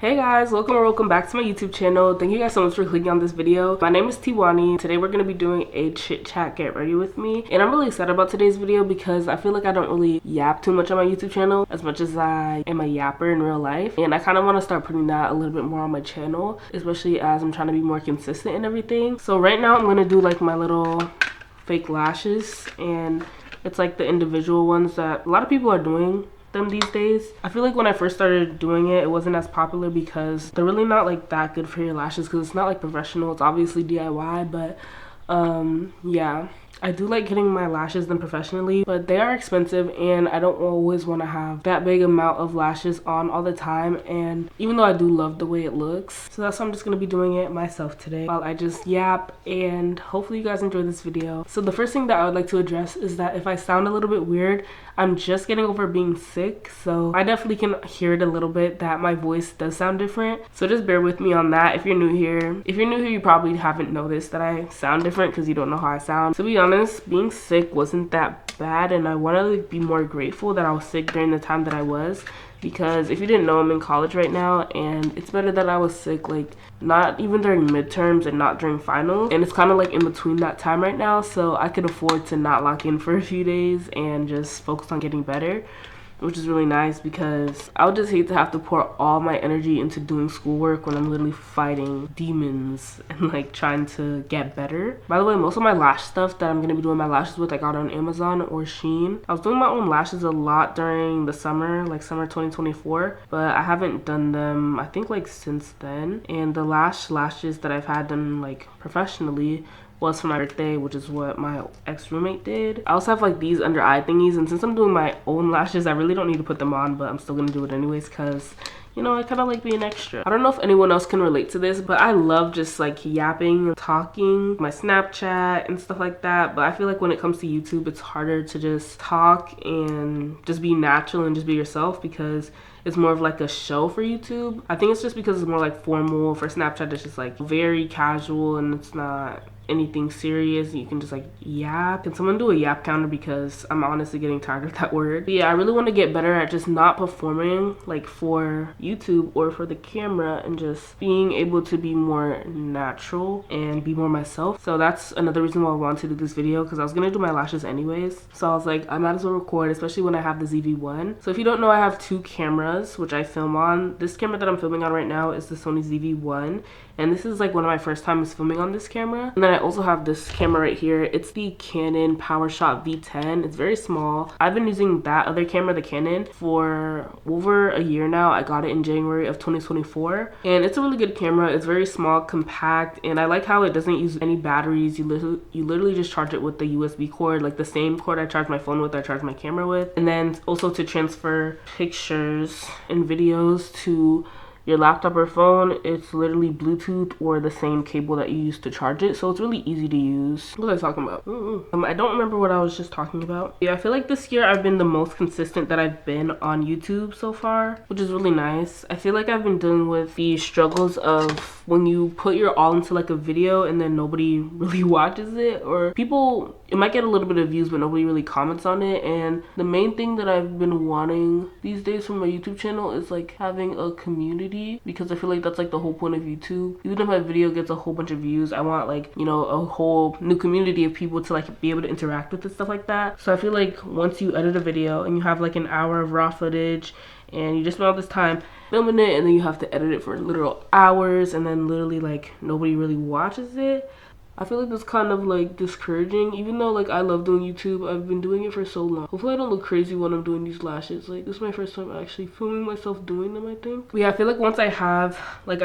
Hey guys, welcome or welcome back to my YouTube channel. Thank you guys so much for clicking on this video. My name is Tiwani. Today we're going to be doing a chit chat get ready with me. And I'm really excited about today's video because I feel like I don't really yap too much on my YouTube channel as much as I am a yapper in real life. And I kind of want to start putting that a little bit more on my channel, especially as I'm trying to be more consistent and everything. So right now I'm going to do like my little fake lashes, and it's like the individual ones that a lot of people are doing them these days. I feel like when I first started doing it, it wasn't as popular because they're really not like that good for your lashes because it's not like professional. It's obviously DIY, but yeah, I do like getting my lashes done professionally, but they are expensive and I don't always want to have that big amount of lashes on all the time. And even though I do love the way it looks, so that's why I'm just going to be doing it myself today while I just yap, and hopefully you guys enjoy this video. So the first thing that I would like to address is that if I sound a little bit weird, I'm just getting over being sick, so I definitely can hear it a little bit that my voice does sound different. So just bear with me on that if you're new here. If you're new here, you probably haven't noticed that I sound different because you don't know how I sound. To be honest, being sick wasn't that bad, and I want to be more grateful that I was sick during the time that I was, because if you didn't know, I'm in college right now, and it's better that I was sick like not even during midterms and not during finals, and it's kind of like in between that time right now, so I could afford to not lock in for a few days and just focus on getting better, which is really nice because I would just hate to have to pour all my energy into doing schoolwork when I'm literally fighting demons and like trying to get better. By the way, most of my lash stuff that I'm going to be doing my lashes with, I got on Amazon or Shein. I was doing my own lashes a lot during the summer, like summer 2024, but I haven't done them I think like since then. And the lashes that I've had done like professionally was for my birthday, which is what my ex-roommate did. I also have like these under eye thingies, and since I'm doing my own lashes, I really don't need to put them on, but I'm still gonna do it anyways because, you know, I kind of like being extra. I don't know if anyone else can relate to this, but I love just like yapping and talking, my Snapchat and stuff like that. But I feel like when it comes to YouTube, it's harder to just talk and just be natural and just be yourself because it's more of like a show for YouTube. I think it's just because it's more like formal. For Snapchat, it's just like very casual and it's not anything serious. You can just like yap. Can someone do a yap counter because I'm honestly getting tired of that word. But yeah, I really want to get better at just not performing like for YouTube or for the camera and just being able to be more natural and be more myself. So that's another reason why I wanted to do this video, because I was gonna do my lashes anyways, so I was like, I might as well record, especially when I have the ZV-1. So if you don't know, I have two cameras which I film on. This camera that I'm filming on right now is the Sony ZV-1, and this is like one of my first times filming on this camera. And then I also have this camera right here. It's the Canon PowerShot V10. It's very small. I've been using that other camera, the Canon, for over a year now. I got it in January of 2024, and it's a really good camera. It's very small, compact, and I like how it doesn't use any batteries. You literally just charge it with the USB cord, like the same cord I charge my phone with, I charge my camera with. And then also to transfer pictures and videos to your laptop or phone, it's literally Bluetooth or the same cable that you use to charge it, so it's really easy to use. What was I talking about? I don't remember what I was just talking about. Yeah, I feel like this year I've been the most consistent that I've been on YouTube so far, which is really nice. I feel like I've been dealing with the struggles of when you put your all into like a video and then nobody really watches it, or people, it might get a little bit of views but nobody really comments on it. And the main thing that I've been wanting these days from my YouTube channel is like having a community, because I feel like that's like the whole point of YouTube. Even if my video gets a whole bunch of views, I want like, you know, a whole new community of people to like be able to interact with and stuff like that. So I feel like once you edit a video and you have like an hour of raw footage and you just spend all this time filming it, and then you have to edit it for literal hours, and then literally like nobody really watches it, I feel like that's kind of like discouraging. Even though like I love doing YouTube, I've been doing it for so long. Hopefully I don't look crazy when I'm doing these lashes. Like this is my first time actually filming myself doing them, I think. But yeah, I feel like once I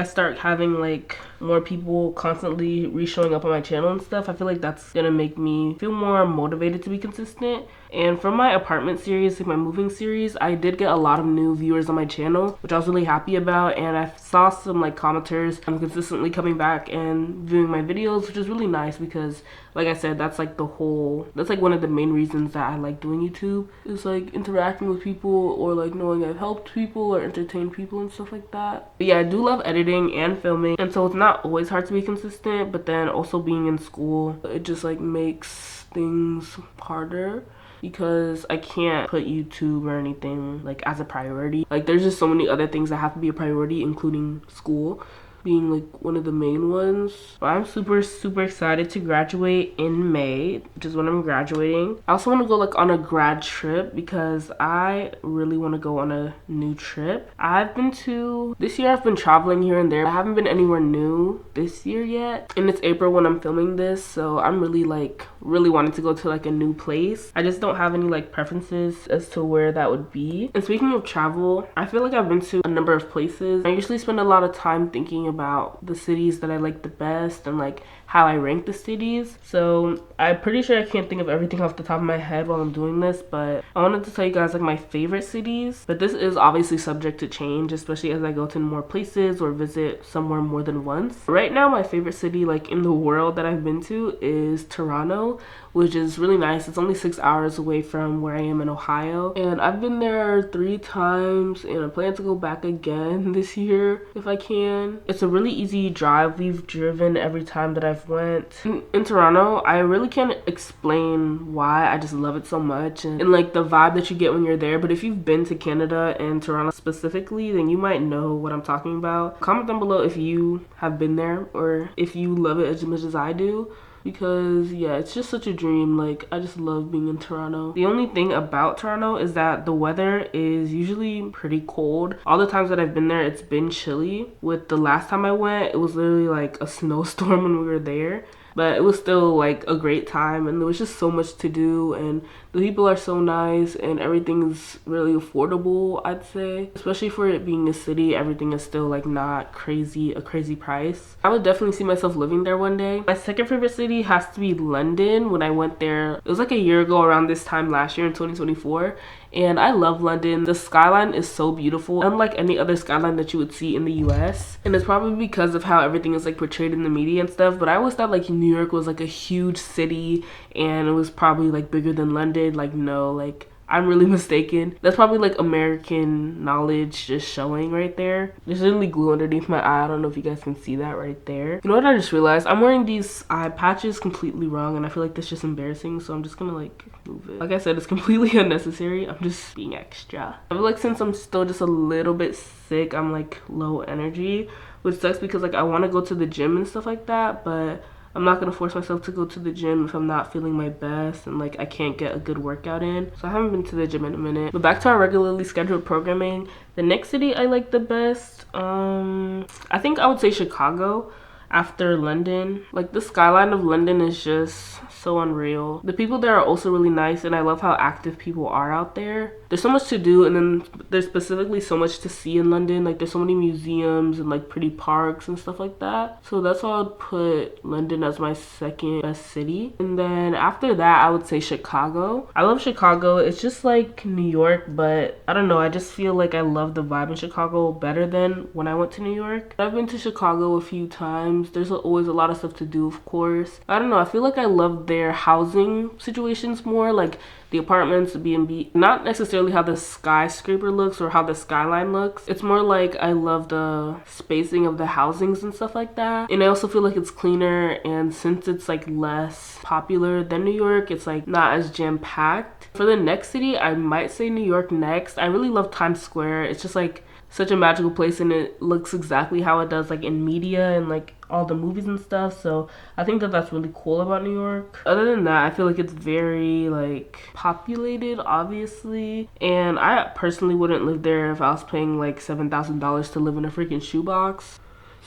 start having like more people constantly re-showing up on my channel and stuff, I feel like that's gonna make me feel more motivated to be consistent. And for my apartment series, like my moving series, I did get a lot of new viewers on my channel, which I was really happy about. And I saw some like commenters consistently coming back and viewing my videos, which is really nice because, like I said, that's like one of the main reasons that I like doing YouTube, is like interacting with people or like knowing I've helped people or entertained people and stuff like that. But yeah, I do love editing and filming, and so it's not always hard to be consistent, but then also being in school, it just like makes things harder because I can't put YouTube or anything like as a priority. Like there's just so many other things that have to be a priority, including school being like one of the main ones. But I'm super excited to graduate in May, which is when I'm graduating. I also want to go like on a grad trip because I really want to go on a new trip. This year I've been traveling here and there. I haven't been anywhere new this year yet, and it's April when I'm filming this, so I'm really wanting to go to like a new place. I just don't have any like preferences as to where that would be. And speaking of travel, I feel like I've been to a number of places. I usually spend a lot of time thinking about the cities that I like the best and like how I rank the cities. So I'm pretty sure I can't think of everything off the top of my head while I'm doing this, but I wanted to tell you guys like my favorite cities. But this is obviously subject to change, especially as I go to more places or visit somewhere more than once. Right now my favorite city like in the world that I've been to is Toronto, which is really nice. It's only 6 hours away from where I am in Ohio, and I've been there 3 times and I plan to go back again this year if I can. It's a really easy drive. We've driven every time that I've went. In Toronto, I really can't explain why. I just love it so much, and like the vibe that you get when you're there. But if you've been to Canada and Toronto specifically, then you might know what I'm talking about. Comment down below if you have been there or if you love it as much as I do, because yeah, it's just such a dream. Like I just love being in Toronto. The only thing about Toronto is that the weather is usually pretty cold. All the times that I've been there, it's been chilly. With the last time I went, it was literally like a snowstorm when we were there, but it was still like a great time, and there was just so much to do, and the people are so nice, and everything is really affordable, I'd say. Especially for it being a city, everything is still like not a crazy price. I would definitely see myself living there one day. My second favorite city has to be London. When I went there, it was like a year ago around this time last year in 2024, and I love London. The skyline is so beautiful, unlike any other skyline that you would see in the US, and it's probably because of how everything is like portrayed in the media and stuff. But I always thought like New York was like a huge city and it was probably like bigger than London. Like no, like I'm really mistaken. That's probably like American knowledge just showing right there. There's literally glue underneath my eye. I don't know if you guys can see that right there. You know what I just realized? I'm wearing these eye patches completely wrong, and I feel like that's just embarrassing, so I'm just gonna like move it. Like I said, it's completely unnecessary. I'm just being extra. I feel like since I'm still just a little bit sick, I'm like low energy, which sucks because like I want to go to the gym and stuff like that, but I'm not gonna force myself to go to the gym if I'm not feeling my best and like I can't get a good workout in. So I haven't been to the gym in a minute. But back to our regularly scheduled programming. The next city I like the best, I think I would say Chicago after London. Like the skyline of London is just so unreal. The people there are also really nice, and I love how active people are out there. There's so much to do, and then there's specifically so much to see in London. Like there's so many museums and like pretty parks and stuff like that. So that's why I'd put London as my second best city. And then after that, I would say Chicago. I love Chicago. It's just like New York, but I don't know, I just feel like I love the vibe in Chicago better than when I went to New York. I've been to Chicago a few times. There's always a lot of stuff to do, of course. I don't know, I feel like I love their housing situations more, like the apartments, the B&B. Not necessarily how the skyscraper looks or how the skyline looks. It's more like I love the spacing of the housings and stuff like that. And I also feel like it's cleaner, and since it's like less popular than New York, it's like not as jam-packed. For the next city, I might say New York next. I really love Times Square. It's just like such a magical place, and it looks exactly how it does like in media and like all the movies and stuff. So I think that that's really cool about New York. Other than that, I feel like it's very like populated, obviously, and I personally wouldn't live there if I was paying like $7,000 to live in a freaking shoebox.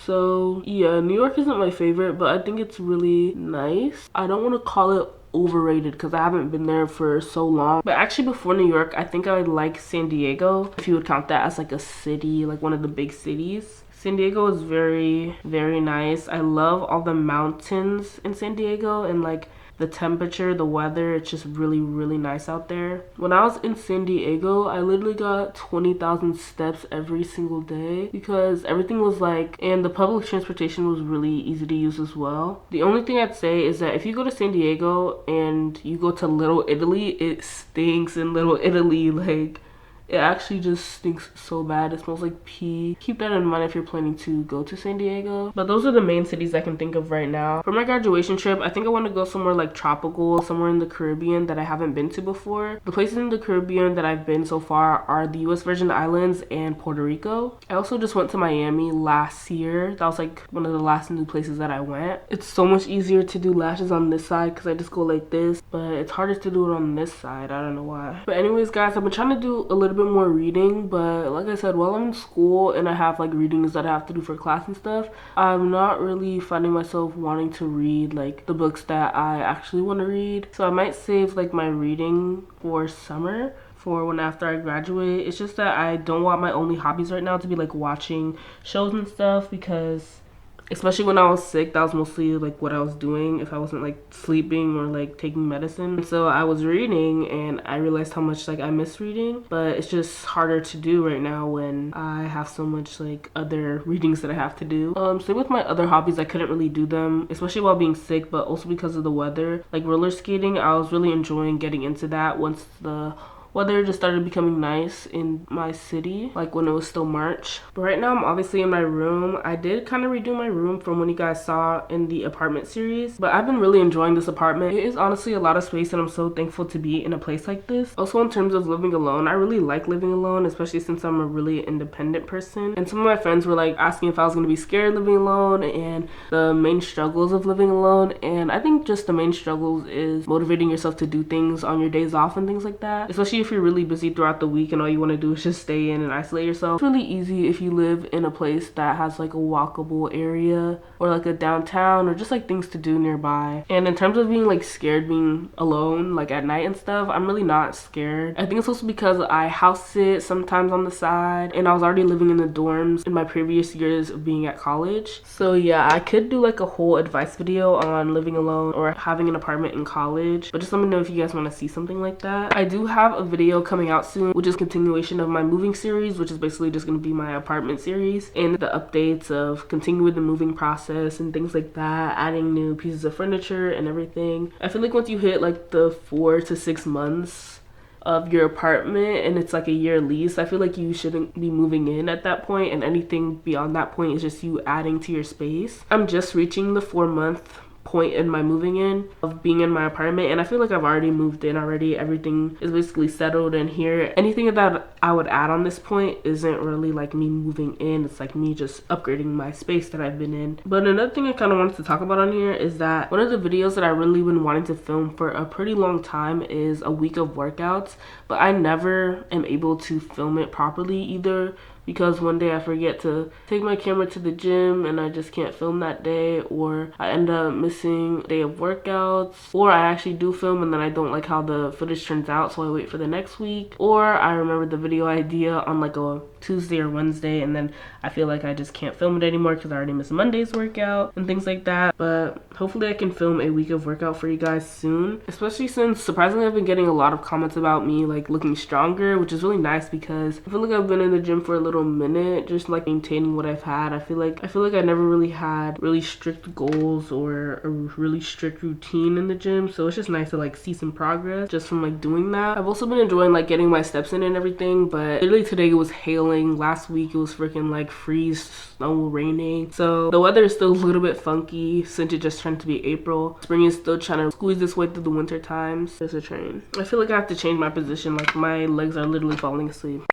So yeah, New York isn't my favorite, but I think it's really nice. I don't want to call it overrated because I haven't been there for so long, but actually before New York, I think I would like San Diego, if you would count that as like a city, like one of the big cities. San Diego is very nice. I love all the mountains in San Diego, and like the temperature, the weather, it's just really nice out there. When I was in San Diego, I literally got 20,000 steps every single day because everything was like, and the public transportation was really easy to use as well. The only thing I'd say is that if you go to San Diego and you go to Little Italy, it stinks in Little Italy. Like It actually just stinks so bad. It smells like pee. Keep that in mind if you're planning to go to San Diego. But those are the main cities I can think of right now. For my graduation trip, I think I want to go somewhere like tropical, somewhere in the Caribbean that I haven't been to before. The places in the Caribbean that I've been so far are the US Virgin Islands and Puerto Rico. I also just went to Miami last year. That was like one of the last new places that I went. It's so much easier to do lashes on this side because I just go like this, but it's harder to do it on this side. I don't know why. But anyways, guys, I've been trying to do a little bit more reading, but like I said, while I'm in school and I have like readings that I have to do for class and stuff, I'm not really finding myself wanting to read like the books that I actually want to read. So I might save like my reading for summer, for when after I graduate. It's just that I don't want my only hobbies right now to be like watching shows and stuff, because especially when I was sick, that was mostly like what I was doing if I wasn't like sleeping or like taking medicine. So I was reading and I realized how much like I miss reading, but it's just harder to do right now when I have so much like other readings that I have to do. Same with my other hobbies, I couldn't really do them, especially while being sick, but also because of the weather. Like roller skating, I was really enjoying getting into that once the weather just started becoming nice in my city, like when it was still March. But right now I'm obviously in my room. I did kind of redo my room from when you guys saw in the apartment series, but I've been really enjoying this apartment. It is honestly a lot of space and I'm so thankful to be in a place like this. Also, in terms of living alone, I really like living alone, especially since I'm a really independent person. And some of my friends were like asking if I was going to be scared living alone and the main struggles of living alone. And I think just the main struggles is motivating yourself to do things on your days off and things like that, especially if you're really busy throughout the week and all you want to do is just stay in and isolate yourself. It's really easy if you live in a place that has like a walkable area or like a downtown or just like things to do nearby. And in terms of being like scared being alone like at night and stuff, I'm really not scared. I think it's also because I house sit sometimes on the side and I was already living in the dorms in my previous years of being at college. So yeah, I could do like a whole advice video on living alone or having an apartment in college, but just let me know if you guys want to see something like that. I do have a video coming out soon, which is a continuation of my moving series, which is basically just going to be my apartment series and the updates of continuing the moving process and things like that, adding new pieces of furniture and everything. I feel like once you hit like the 4 to 6 months of your apartment and it's like a year lease, I feel like you shouldn't be moving in at that point, and anything beyond that point is just you adding to your space. I'm just reaching the 4-month point in my moving in of being in my apartment, and I feel like I've already moved in already. Everything is basically settled in here. Anything that I would add on this point isn't really like me moving in, it's like me just upgrading my space that I've been in. But another thing I kind of wanted to talk about on here is that one of the videos that I really been wanting to film for a pretty long time is a week of workouts, but I never am able to film it properly, either because one day I forget to take my camera to the gym and I just can't film that day, or I end up missing a day of workouts, or I actually do film and then I don't like how the footage turns out, so I wait for the next week, or I remember the video idea on like a Tuesday or Wednesday and then I feel like I just can't film it anymore because I already missed Monday's workout and things like that. But hopefully I can film a week of workout for you guys soon, especially since surprisingly I've been getting a lot of comments about me like looking stronger, which is really nice because I feel like I've been in the gym for a little minute, just like maintaining what I've had. I feel like I never really had really strict goals or a really strict routine in the gym, so it's just nice to like see some progress just from like doing that. I've also been enjoying like getting my steps in and everything, but literally today it was hailing. Last week it was freaking like freeze, snow, raining, so the weather is still a little bit funky since it just turned to be April. Spring is still trying to squeeze its way through the winter times. There's a train. I feel like I have to change my position, like my legs are literally falling asleep.